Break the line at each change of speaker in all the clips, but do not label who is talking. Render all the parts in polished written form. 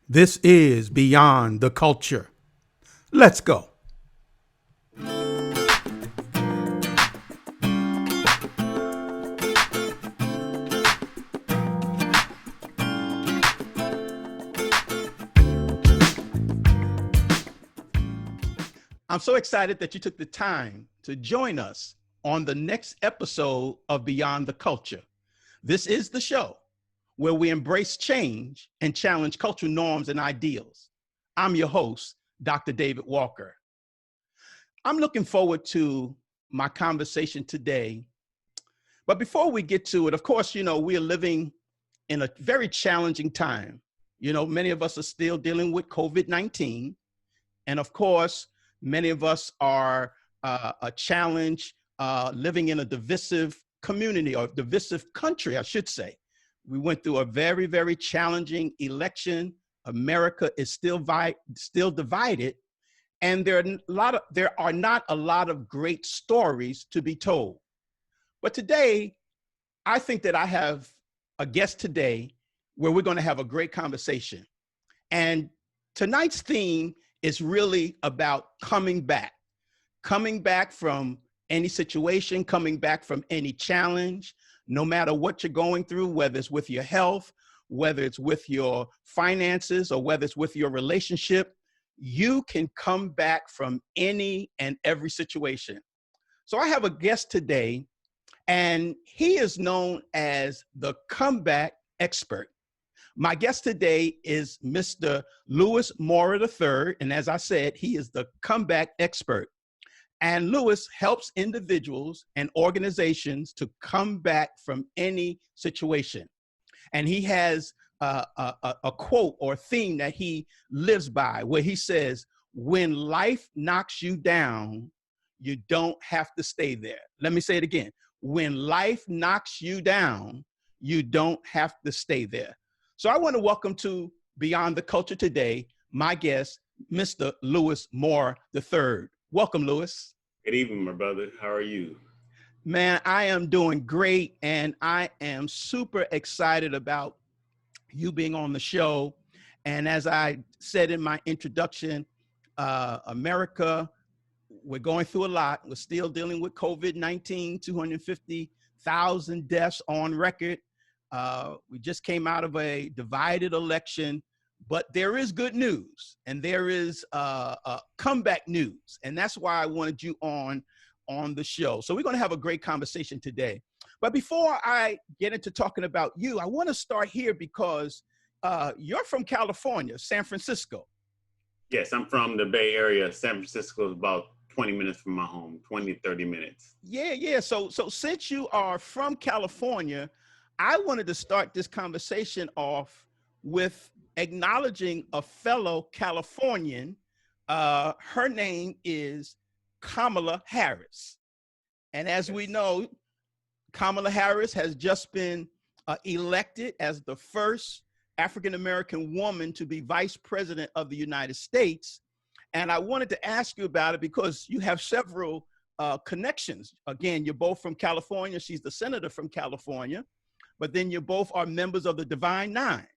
This is Beyond the Culture. Let's go. I'm so excited that you took the time to join us on the next episode of Beyond the Culture. This is the show where we embrace change and challenge cultural norms and ideals. I'm your host, Dr. David Walker. I'm looking forward to my conversation today. But before we get to it, of course, we are living in a very challenging time. Many of us are still dealing with COVID-19. And of course, many of us are a challenge living in a divisive community or divisive country, I should say. We went through a very, very challenging election. America is still divided, and there are not a lot of great stories to be told. But today, I think that I have a guest today where we're going to have a great conversation. And tonight's theme is really about coming back from any situation, coming back from any challenge, no matter what you're going through, whether it's with your health, whether it's with your finances, or whether it's with your relationship, you can come back from any and every situation. So I have a guest today, and he is known as the comeback expert. My guest today is Mr. Lewis Mora III, and as I said, he is the comeback expert. And Lewis helps individuals and organizations to come back from any situation. And he has a quote or theme that he lives by where he says, when life knocks you down, you don't have to stay there. Let me say it again. When life knocks you down, you don't have to stay there. So I want to welcome to Beyond the Culture today, my guest, Mr. Lewis Mora III. Welcome, Lewis.
Good evening, my brother. How are you?
Man, I am doing great, and I am super excited about you being on the show. And as I said in my introduction, America, we're going through a lot. We're still dealing with COVID-19, 250,000 deaths on record. We just came out of a divided election, but there is good news, and there is comeback news. And that's why I wanted you on the show. So we're going to have a great conversation today. But before I get into talking about you, I want to start here because you're from California, San Francisco.
Yes, I'm from the Bay Area. San Francisco is about 20 minutes from my home, 20, 30 minutes.
Yeah. So since you are from California, I wanted to start this conversation off with acknowledging a fellow Californian. Her name is Kamala Harris. And as we know, Kamala Harris has just been elected as the first African-American woman to be vice president of the United States. And I wanted to ask you about it because you have several connections. Again, you're both from California. She's the senator from California, but then you both are members of the Divine Nine.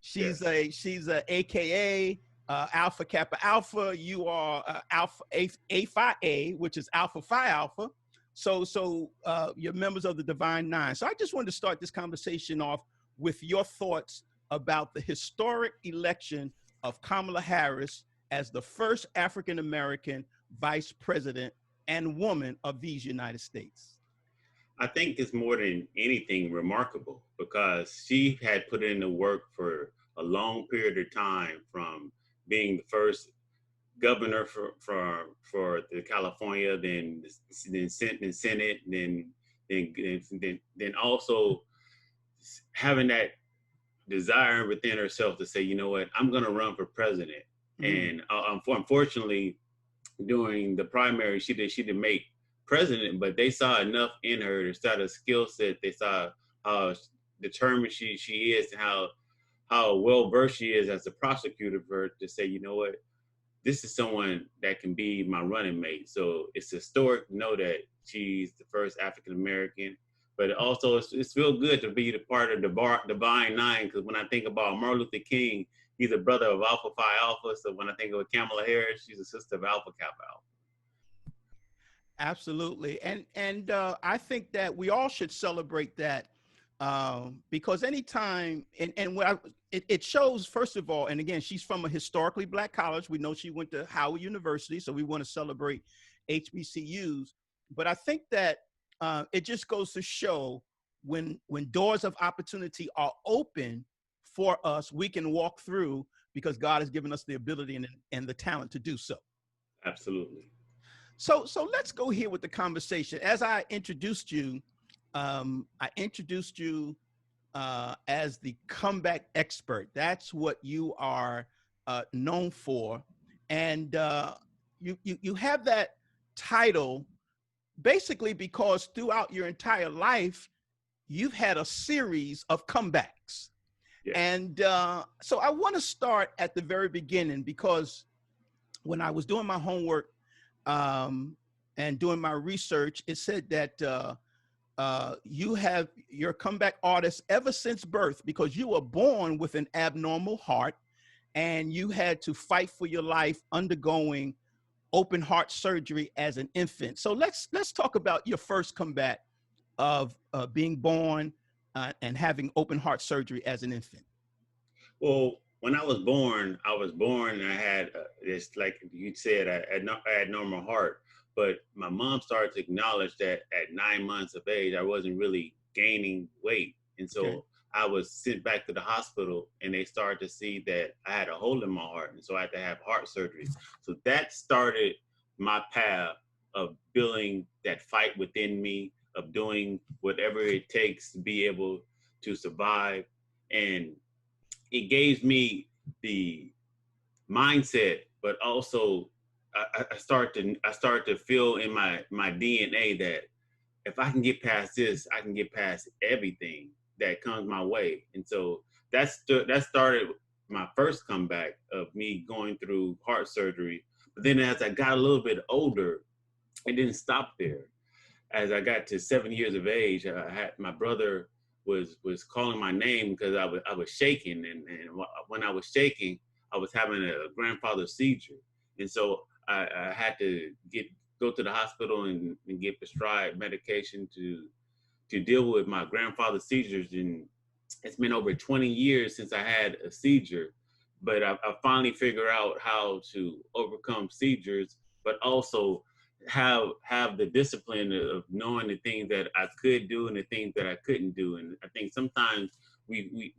She's a AKA Alpha Kappa Alpha. You are Alpha A Phi A, which is Alpha Phi Alpha. So you're members of the Divine Nine. So I just wanted to start this conversation off with your thoughts about the historic election of Kamala Harris as the first African-American vice president and woman of these United States.
I think it's more than anything remarkable because she had put in the work for a long period of time, from being the first governor for the California, then Senate, then also having that desire within herself to say, you know what, I'm going to run for president. And unfortunately, during the primary, she didn't make president, but they saw enough in her. They saw the skill set. They saw how determined she is, and how well versed she is as a prosecutor, for her to say, you know what, this is someone that can be my running mate. So it's historic to know that she's the first African American. But also, it's feel good to be the part of the Divine Nine, because when I think about Martin Luther King, he's a brother of Alpha Phi Alpha. So when I think of Kamala Harris, she's a sister of Alpha Kappa Alpha.
Absolutely. And I think that we all should celebrate that, because anytime, and what it shows, first of all, and again, she's from a historically Black college. We know she went to Howard University, so we want to celebrate HBCUs. But I think that it just goes to show when doors of opportunity are open for us, we can walk through because God has given us the ability and the talent to do so.
Absolutely.
So let's go here with the conversation. As I introduced you as the comeback expert. That's what you are known for, and you have that title basically because throughout your entire life you've had a series of comebacks.
Yes.
And so I want to start at the very beginning, because when I was doing my homework and doing my research, it said that you have your comeback artist ever since birth, because you were born with an abnormal heart and you had to fight for your life undergoing open heart surgery as an infant. So let's talk about your first comeback of being born and having open heart surgery as an infant.
Well, when I was born and I had this, like you said, I had normal heart. But my mom started to acknowledge that at 9 months of age, I wasn't really gaining weight. And so okay. I was sent back to the hospital and they started to see that I had a hole in my heart. And so I had to have heart surgery. So that started my path of building that fight within me, of doing whatever it takes to be able to survive. And it gave me the mindset, but also I start to feel in my DNA that if I can get past this, I can get past everything that comes my way. And so that started my first comeback of me going through heart surgery. But then as I got a little bit older, it didn't stop there. As I got to 7 years of age, my brother was calling my name because I was shaking, and when I was shaking, I was having a grandfather seizure. And so I had to go to the hospital and get prescribed medication to deal with my grandfather's seizures. And it's been over 20 years since I had a seizure, but I finally figured out how to overcome seizures, but also have the discipline of knowing the things that I could do and the things that I couldn't do. And I think sometimes I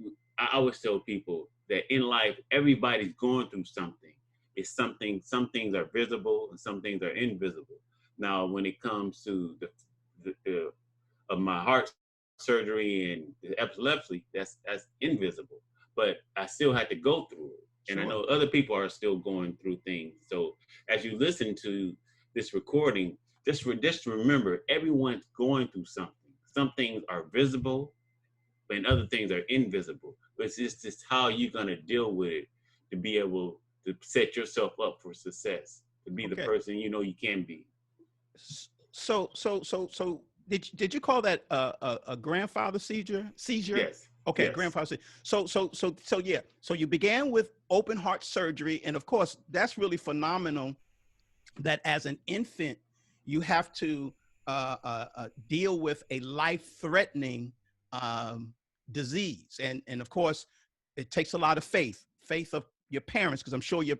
always tell people that in life, everybody's going through something. It's something, some things are visible and some things are invisible. Now, when it comes to the my heart surgery and the epilepsy, that's invisible, but I still had to go through it. Sure. And I know other people are still going through things. So as you listen to this recording, just remember, everyone's going through something. Some things are visible, and other things are invisible. But it's just how you're going to deal with it to be able to set yourself up for success, to be the person you know you can be.
So did you call that a grandfather seizure?
Yes.
Okay,
yes.
Grandfather seizure. So yeah. So you began with open heart surgery, and of course, that's really phenomenal. That as an infant, you have to deal with a life-threatening disease, and of course, it takes a lot of faith of your parents, because I'm sure your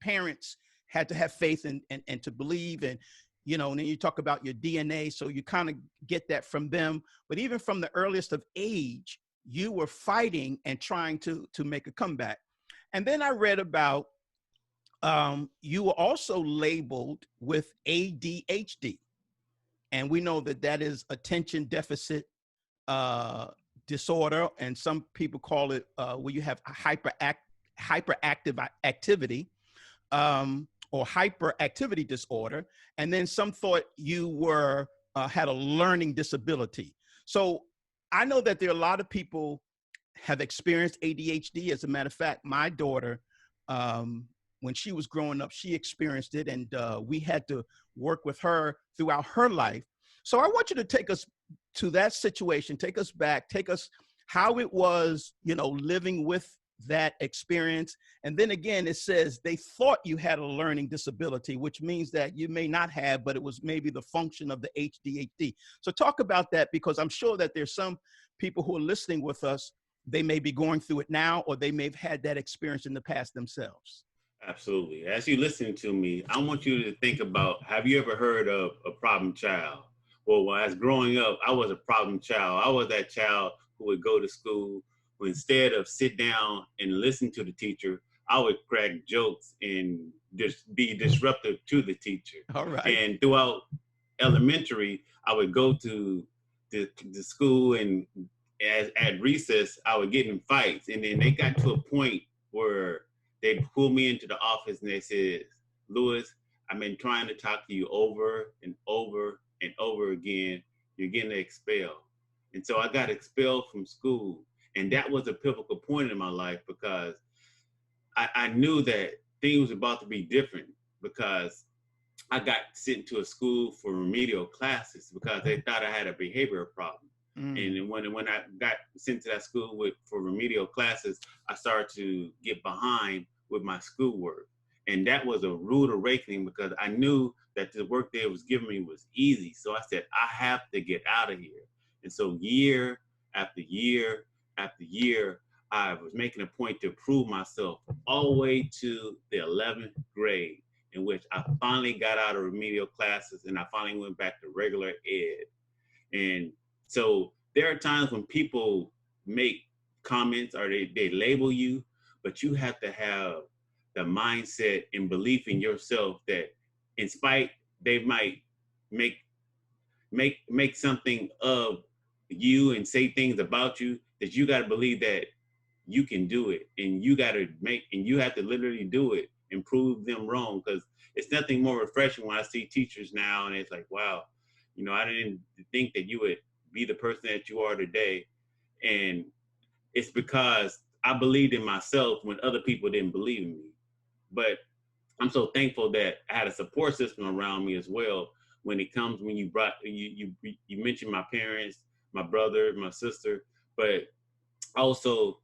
parents had to have faith and to believe, and and then you talk about your DNA, so you kind of get that from them. But even from the earliest of age, you were fighting and trying to make a comeback. And then I read about you were also labeled with ADHD, and we know that is attention deficit disorder, and some people call it where you have hyperactive activity or hyperactivity disorder, and then some thought you were had a learning disability. So I know that there are a lot of people have experienced ADHD. As a matter of fact, my daughter, when she was growing up, she experienced it, and we had to work with her throughout her life. So I want you to take us to that situation, take us back, take us how it was, living with that experience. And then again, it says they thought you had a learning disability, which means that you may not have, but it was maybe the function of the ADHD. So talk about that, because I'm sure that there's some people who are listening with us, they may be going through it now, or they may have had that experience in the past themselves.
Absolutely. As you listen to me, I want you to think about, have you ever heard of a problem child? Well, when I was growing up, I was a problem child. I was that child who would go to school, who instead of sit down and listen to the teacher, I would crack jokes and just be disruptive to the teacher.
All right.
And throughout elementary, I would go to the school, and at recess, I would get in fights. And then they got to a point where they pulled me into the office and they said, "Lewis, I've been trying to talk to you over and over and over again. You're getting expelled." And so I got expelled from school. And that was a pivotal point in my life, because I knew that things were about to be different, because I got sent to a school for remedial classes because they thought I had a behavioral problem. And when I got sent to that school for remedial classes, I started to get behind with my schoolwork. And that was a rude awakening, because I knew that the work they was giving me was easy. So I said, I have to get out of here. And so year after year after year, I was making a point to prove myself all the way to the 11th grade, in which I finally got out of remedial classes and I finally went back to regular ed. And so there are times when people make comments or they label you, but you have to have the mindset and belief in yourself that, in spite, they might make something of you and say things about you, that you got to believe that you can do it, and you have to literally do it and prove them wrong. Because it's nothing more refreshing when I see teachers now and it's like, wow, I didn't think that you would be the person that you are today. And it's because I believed in myself when other people didn't believe in me. But I'm so thankful that I had a support system around me as well. When you mentioned my parents, my brother, my sister, but also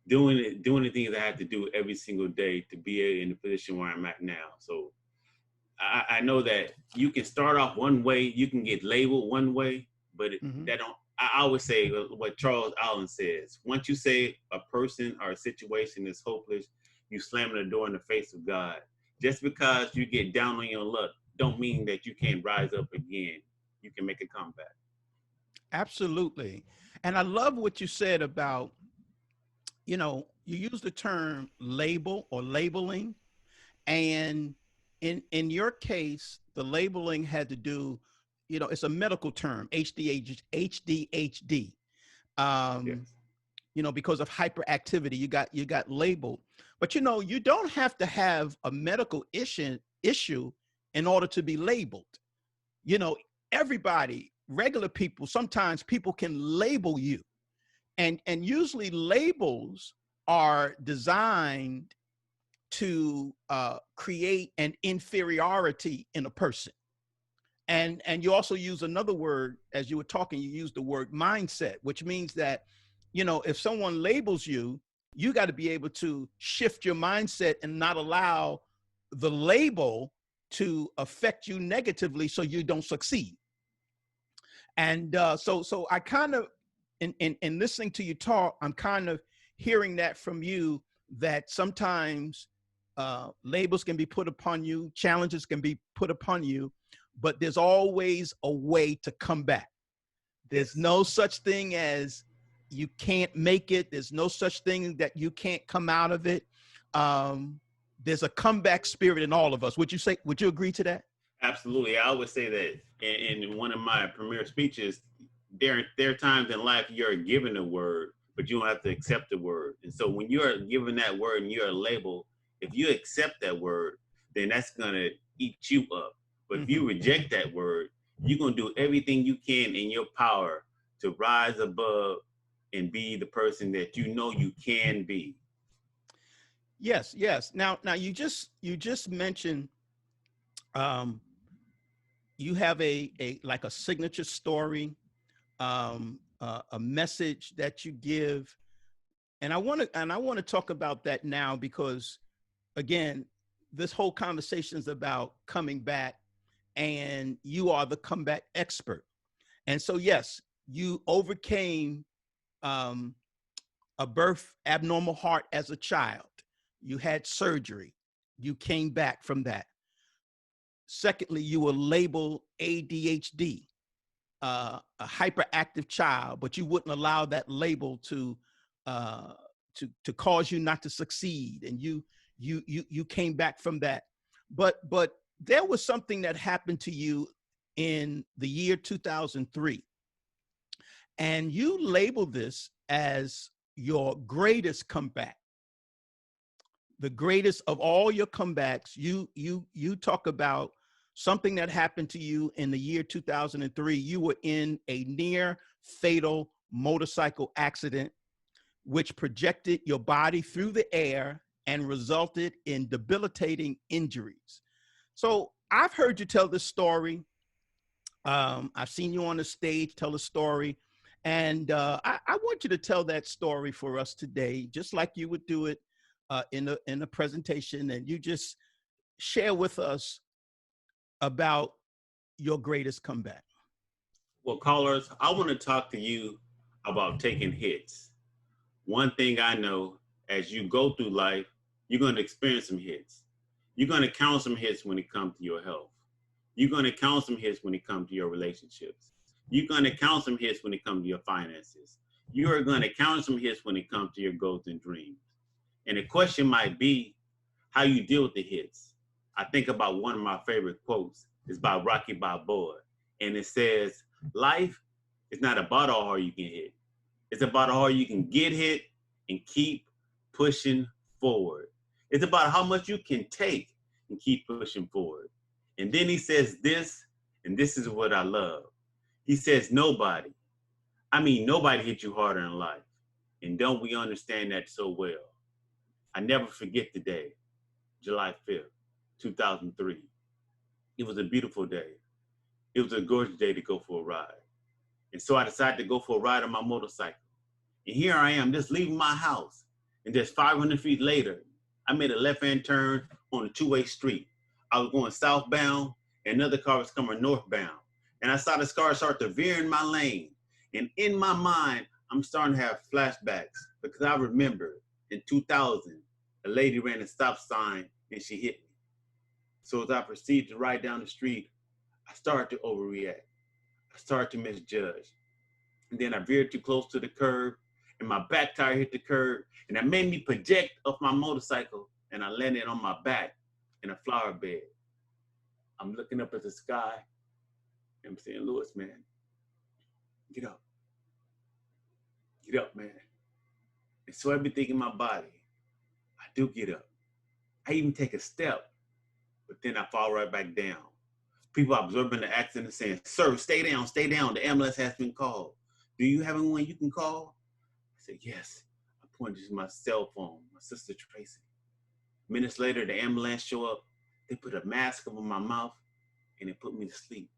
doing the things I had to do every single day to be in the position where I'm at now. So I know that you can start off one way, you can get labeled one way, but I always say what Charles Allen says: once you say a person or a situation is hopeless, you slam the door in the face of God. Just because you get down on your luck, don't mean that you can't rise up again. You can make a comeback.
Absolutely. And I love what you said about, you use the term label or labeling. And in your case, the labeling had to do, it's a medical term, ADHD.
Yes.
Because of hyperactivity, you got labeled. But you don't have to have a medical issue in order to be labeled. Everybody, regular people, sometimes people can label you. And usually labels are designed to create an inferiority in a person. And you also use another word, as you were talking, you used the word mindset, which means that, if someone labels you, you got to be able to shift your mindset and not allow the label to affect you negatively so you don't succeed. And so I kind of, in listening to you talk, I'm kind of hearing that from you, that sometimes labels can be put upon you, challenges can be put upon you, but there's always a way to come back. There's no such thing as you can't make it. There's no such thing that you can't come out of it. There's a comeback spirit in all of us. Would you agree to that?
Absolutely. I always say that in one of my premier speeches, there are times in life you're given a word, but you don't have to accept the word. And so when you're given that word and you're labeled, if you accept that word, then that's going to eat you up. But if you reject that word, you're going to do everything you can in your power to rise above and be the person that you can be.
Yes, yes. Now you just mentioned you have a like a signature story, a message that you give And I want to talk about that now because, again, this whole conversation is about coming back, and you are the comeback expert. And so, yes, you overcame um, a birth abnormal heart as a child. You had surgery. You came back from that. Secondly, you were labeled ADHD, a hyperactive child, but you wouldn't allow that label uh, to cause you not to succeed, and you came back from that. But there was something that happened to you in the year 2003, and you labeled this as your greatest comeback, the greatest of all your comebacks. You talk about something that happened to you in the year 2003. You were in a near fatal motorcycle accident, which projected your body through the air and resulted in debilitating injuries. So I've heard you tell this story. I've seen you on the stage tell a story. And I want you to tell that story for us today, just like you would do it in a presentation. And you just share with us about your greatest comeback.
Well, callers, I want to talk to you about taking hits. One thing I know, as you go through life, you're going to experience some hits. You're going to count some hits when it comes to your health. You're going to count some hits when it comes to your relationships. You're going to count some hits when it comes to your finances. You are going to count some hits when it comes to your goals and dreams. And the question might be how you deal with the hits. I think about one of my favorite quotes. It's by Rocky Balboa. And it says, life is not about how hard you can hit. It's about how hard you can get hit and keep pushing forward. It's about how much you can take and keep pushing forward. And then he says this, and this is what I love. He says, nobody hit you harder in life. And don't we understand that so well? I never forget the day, July 5th, 2003. It was a beautiful day. It was a gorgeous day to go for a ride. And so I decided to go for a ride on my motorcycle. And here I am, just leaving my house. And just 500 feet later, I made a left-hand turn on a two-way street. I was going southbound, and another car was coming northbound. And I saw this car start to veer in my lane. And in my mind, I'm starting to have flashbacks because I remember in 2000, a lady ran a stop sign and she hit me. So as I proceeded to ride down the street, I started to overreact. I started to misjudge. And then I veered too close to the curb, and my back tire hit the curb, and that made me project off my motorcycle, and I landed on my back in a flower bed. I'm looking up at the sky, and I'm saying, Lewis, man, get up. Get up, man. And so everything in my body, I do get up. I even take a step, but then I fall right back down. People observing the accident saying, sir, stay down, the ambulance has been called. Do you have anyone you can call? I said, yes. I pointed to my cell phone, my sister Tracy. Minutes later, the ambulance show up. They put a mask over my mouth and it put me to sleep.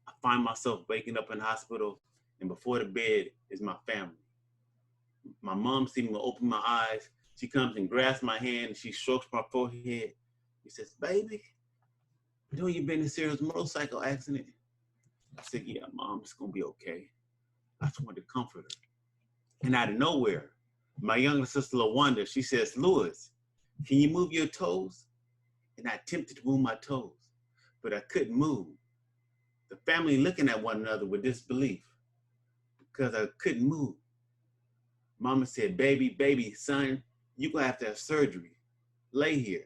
I find myself waking up in the hospital, and before the bed is my family. My mom sees me open my eyes. She comes and grabs my hand and she strokes my forehead. She says, baby, you know you've been in a serious motorcycle accident? I said, yeah, Mom, it's gonna be okay. I just wanted to comfort her. And out of nowhere, my younger sister, LaWanda, she says, Lewis, can you move your toes? And I attempted to move my toes, but I couldn't move. The family looking at one another with disbelief because I couldn't move. Mama said, baby, son, you're gonna have to have surgery. Lay here.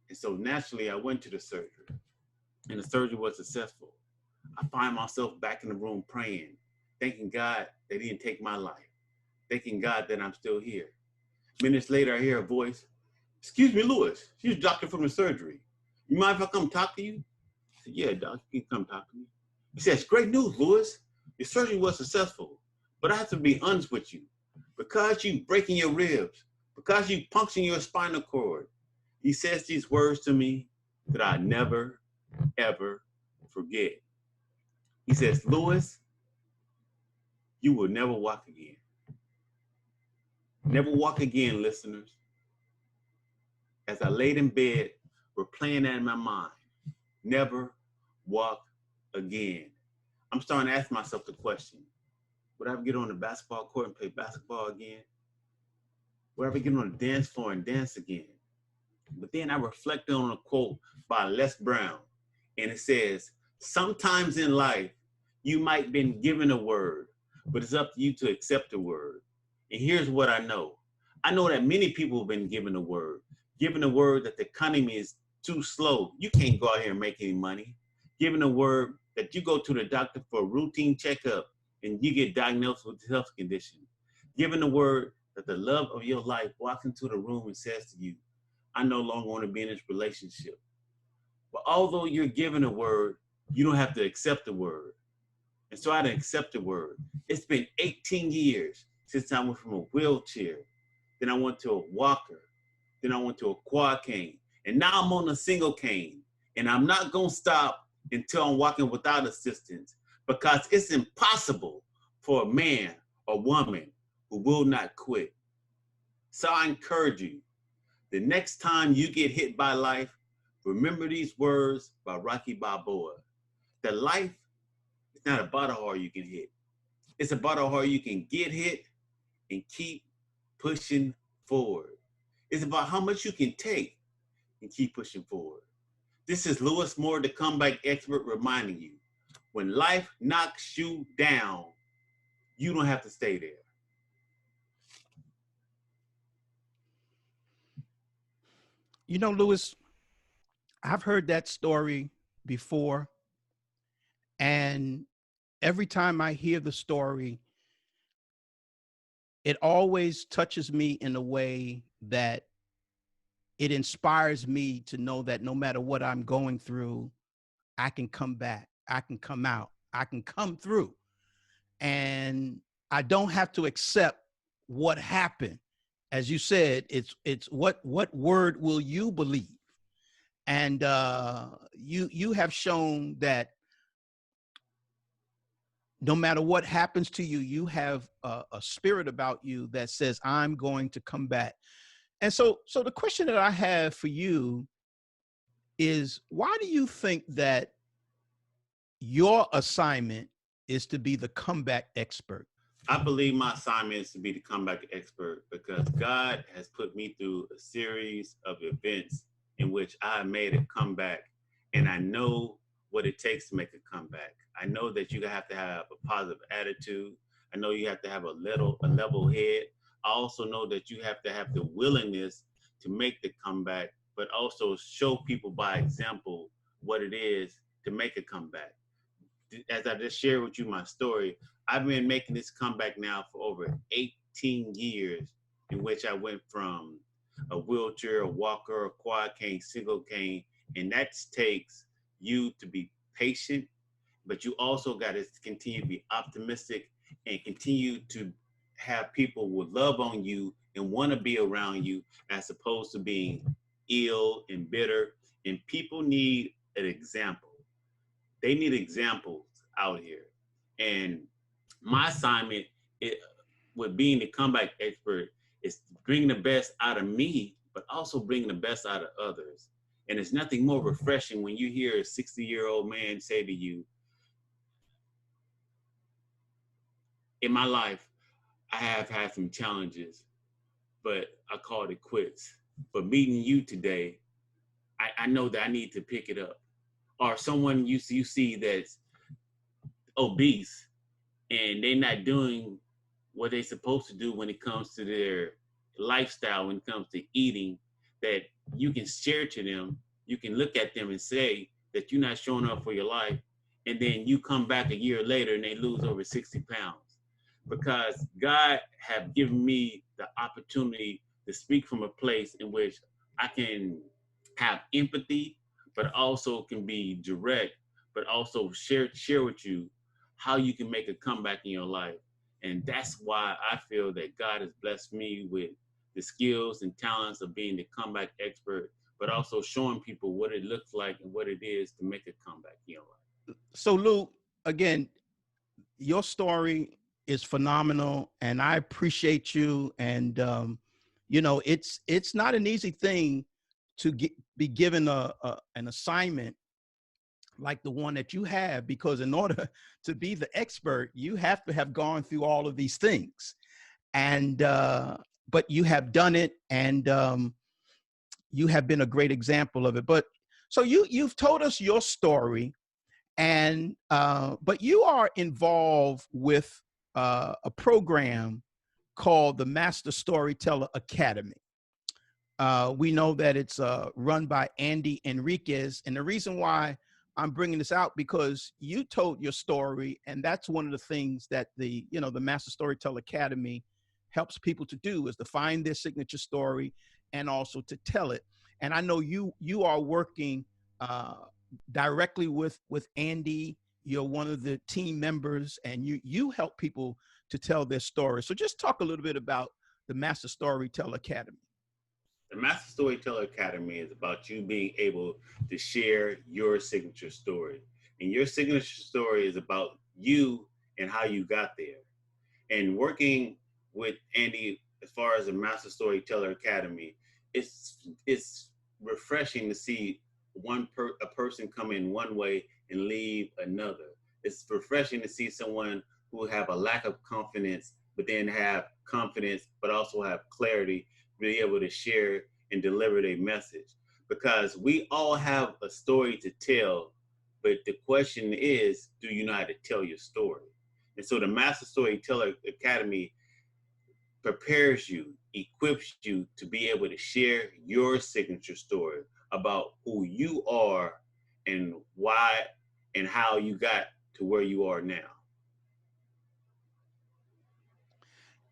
And so naturally, I went to the surgery, and the surgery was successful. I find myself back in the room praying, thanking God that he didn't take my life, thanking God that I'm still here. Minutes later, I hear a voice, excuse me, Lewis, she's the doctor from the surgery. You mind if I come talk to you? I said, yeah, doc, you can come talk to me. He says, great news, Lewis. Your surgery was successful, but I have to be honest with you. Because you breaking your ribs, because you puncturing your spinal cord, he says these words to me that I never, ever forget. He says, Lewis, you will never walk again. Never walk again, listeners. As I laid in bed, replaying that in my mind. Never walk again. I'm starting to ask myself the question, would I ever get on the basketball court and play basketball again? Would I ever get on the dance floor and dance again? But then I reflected on a quote by Les Brown, and it says, sometimes in life, you might have been given a word, but it's up to you to accept the word. And here's what I know. I know that many people have been given a word that the economy is too slow. You can't go out here and make any money. Given a word that you go to the doctor for a routine checkup and you get diagnosed with a health condition. Given a word that the love of your life walks into the room and says to you, I no longer want to be in this relationship. But although you're given a word, you don't have to accept the word. And so I didn't accept the word. It's been 18 years since I went from a wheelchair. Then I went to a walker. Then I went to a quad cane. And now I'm on a single cane. And I'm not going to stop until I'm walking without assistance, because it's impossible for a man or woman who will not quit. So I encourage you, the next time you get hit by life, remember these words by Rocky Balboa. That life is not about how hard you can hit. It's about how hard you can get hit and keep pushing forward. It's about how much you can take and keep pushing forward. This is Lewis Moore, the comeback expert, reminding you, when life knocks you down, you don't have to stay there.
You know, Lewis, I've heard that story before, and every time I hear the story, it always touches me in a way that it inspires me to know that no matter what I'm going through, I can come back, I can come out, I can come through. And I don't have to accept what happened. As you said, it's what word will you believe? And you have shown that no matter what happens to you, you have a spirit about you that says, I'm going to come back. And so the question that I have for you is, why do you think that your assignment is to be the comeback expert?
I believe my assignment is to be the comeback expert because God has put me through a series of events in which I made a comeback, and I know what it takes to make a comeback. I know that you have to have a positive attitude. I know you have to have a level head. I also know that you have to have the willingness to make the comeback, but also show people by example what it is to make a comeback. As I just shared with you my story, I've been making this comeback now for over 18 years, in which I went from a wheelchair, a walker, a quad cane, single cane, and that takes you to be patient, but you also got to continue to be optimistic and continue to have people who love on you and want to be around you, as opposed to being ill and bitter. And people need an example. They need examples out here. And my assignment with being the comeback expert is bringing the best out of me, but also bringing the best out of others. And it's nothing more refreshing when you hear a 60-year-old man say to you, in my life, I have had some challenges, but I called it quits. But meeting you today, I know that I need to pick it up. Or someone you see that's obese and they're not doing what they're supposed to do when it comes to their lifestyle, when it comes to eating, that you can share to them. You can look at them and say that you're not showing up for your life, and then you come back a year later and they lose over 60 pounds. Because God have given me the opportunity to speak from a place in which I can have empathy, but also can be direct, but also share with you how you can make a comeback in your life. And that's why I feel that God has blessed me with the skills and talents of being the comeback expert, but also showing people what it looks like and what it is to make a comeback in your life.
So, Lou, again, your story is phenomenal, and I appreciate you. And it's not an easy thing to be given an assignment like the one that you have, because in order to be the expert, you have to have gone through all of these things. And but you have done it, and you have been a great example of it. But so you've told us your story, and but you are involved with a program called the Master Storyteller Academy. We know that it's run by Andy Enriquez, and the reason why I'm bringing this out, because you told your story, and that's one of the things that the Master Storyteller Academy helps people to do, is to find their signature story and also to tell it. And I know you are working uh, directly with Andy. You're one of the team members, and you help people to tell their story. So just talk a little bit about the Master Storyteller Academy.
The Master Storyteller Academy is about you being able to share your signature story. And your signature story is about you and how you got there. And working with Andy as far as the Master Storyteller Academy, it's refreshing to see a person come in one way and leave another. It's refreshing to see someone who have a lack of confidence, but then have confidence, but also have clarity, be able to share and deliver their message. Because we all have a story to tell, but the question is, do you know how to tell your story? And so the Master Storyteller Academy prepares you, equips you to be able to share your signature story about who you are and why and how you got to where you are now.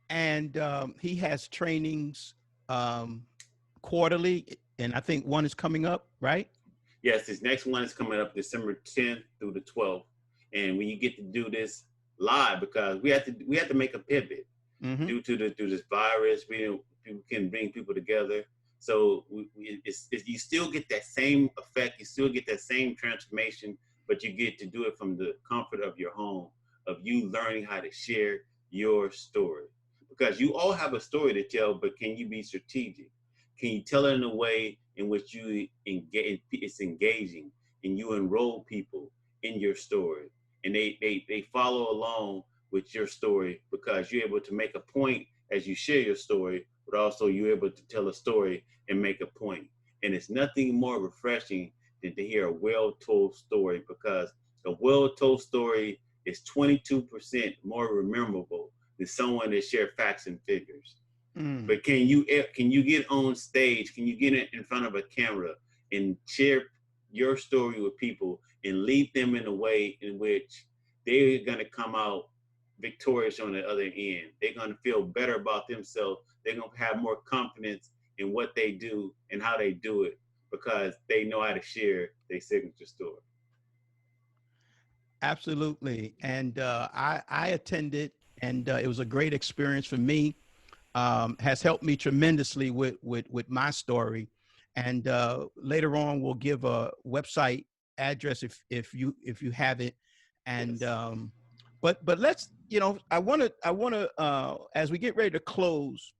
And he has trainings um, quarterly, and I think one is coming up, right?
Yes, this next one is coming up December 10th through the 12th, and when you get to do this live, because we had to make a pivot
Mm-hmm.
due to this virus. We can bring people together, so you still get that same effect, you still get that same transformation, but you get to do it from the comfort of your home, of you learning how to share your story. Because you all have a story to tell, but can you be strategic? Can you tell it in a way in which you engage, it's engaging, and you enroll people in your story, and they follow along with your story, because you're able to make a point as you share your story, but also you're able to tell a story and make a point. And it's nothing more refreshing than to hear a well-told story, because a well-told story is 22% more memorable than someone that shares facts and figures.
Mm.
But can you get on stage? Can you get in front of a camera and share your story with people and lead them in a way in which they're gonna come out victorious on the other end? They're gonna feel better about themselves. They're gonna have more confidence in what they do and how they do it, because they know how to share their signature story.
Absolutely. And I attended, and it was a great experience for me. Has helped me tremendously with my story. And later on, we'll give a website address if you have it. And
Yes.
but let's I want to as we get ready to close,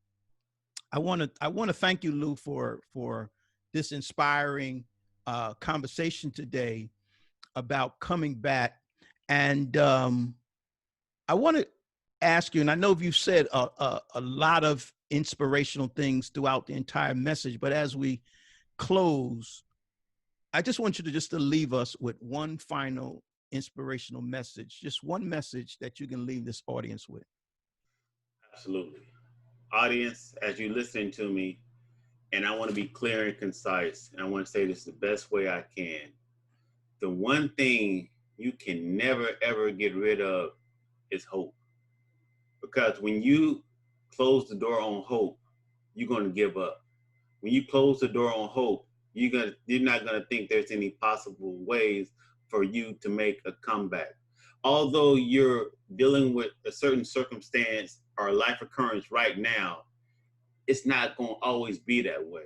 I want to thank you, Lou, for this inspiring conversation today about coming back. And I want to ask you, and I know you've said a lot of inspirational things throughout the entire message, but as we close, I just want you to leave us with one final inspirational message, just one message that you can leave this audience with.
Absolutely. Audience, as you listen to me, and I want to be clear and concise, and I want to say this the best way I can. The one thing you can never ever get rid of is hope. Because when you close the door on hope, you're going to give up. When you close the door on hope, you're not gonna think there's any possible ways for you to make a comeback. Although you're dealing with a certain circumstance or life occurrence right now, it's not gonna always be that way.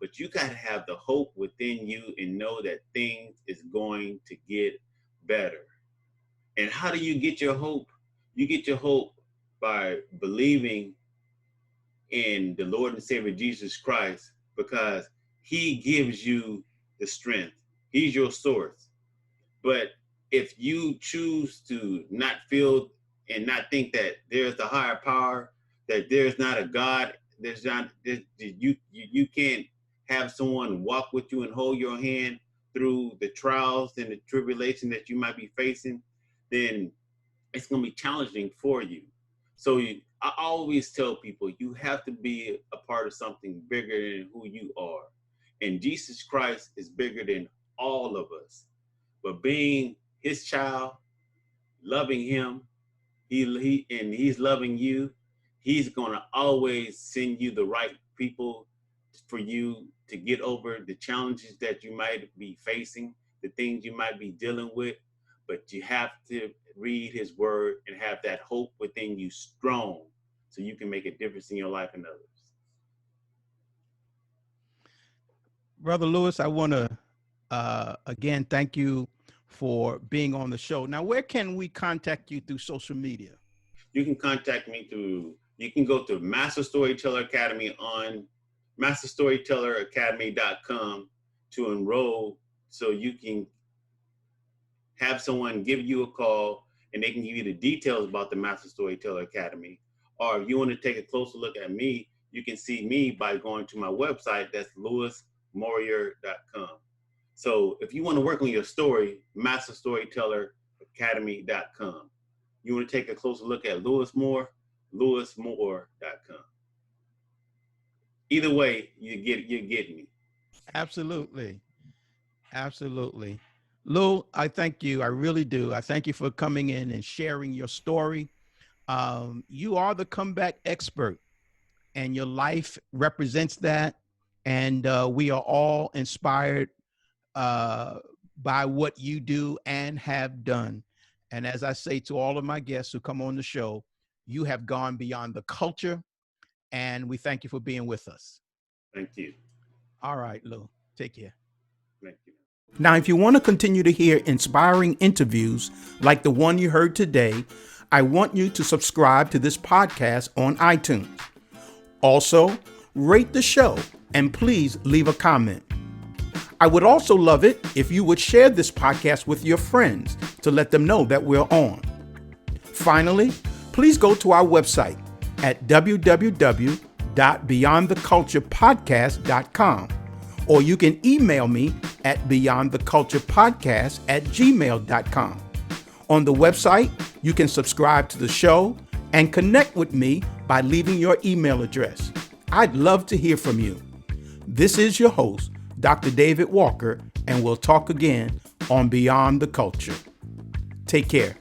But you gotta have the hope within you and know that things is going to get better. And how do you get your hope? You get your hope by believing in the Lord and Savior Jesus Christ, because he gives you the strength. He's your source. But if you choose to not feel and not think that there's a higher power, that there's not a God, you can't have someone walk with you and hold your hand through the trials and the tribulation that you might be facing, then it's going to be challenging for you. So I always tell people, you have to be a part of something bigger than who you are. And Jesus Christ is bigger than all of us. But being his child, loving him, he's loving you, he's going to always send you the right people for you to get over the challenges that you might be facing, the things you might be dealing with. But you have to read his word and have that hope within you strong so you can make a difference in your life and others.
Brother Lewis, I want to again thank you for being on the show. Now, where can we contact you through social media?
You can contact me you can go to Master Storyteller Academy on masterstorytelleracademy.com to enroll, so you can have someone give you a call and they can give you the details about the Master Storyteller Academy. Or if you want to take a closer look at me, you can see me by going to my website. That's lewismorier.com. So if you want to work on your story, masterstorytelleracademy.com. You want to take a closer look at Lewis Moore, lewismoore.com. Either way, you get me.
Absolutely. Absolutely. Lou, I thank you. I really do. I thank you for coming in and sharing your story. You are the comeback expert, and your life represents that. And we are all inspired by what you do and have done. And as I say to all of my guests who come on the show, you have gone beyond the culture, and we thank you for being with us.
Thank you.
All right, Lou, take care.
Thank you.
Now, if you want to continue to hear inspiring interviews like the one you heard today, I want you to subscribe to this podcast on iTunes. Also, rate the show and please leave a comment. I would also love it if you would share this podcast with your friends to let them know that we're on. Finally, please go to our website at www.beyondtheculturepodcast.com, or you can email me at beyondtheculturepodcast@gmail.com. On the website, you can subscribe to the show and connect with me by leaving your email address. I'd love to hear from you. This is your host, Dr. David Walker, and we'll talk again on Beyond the Culture. Take care.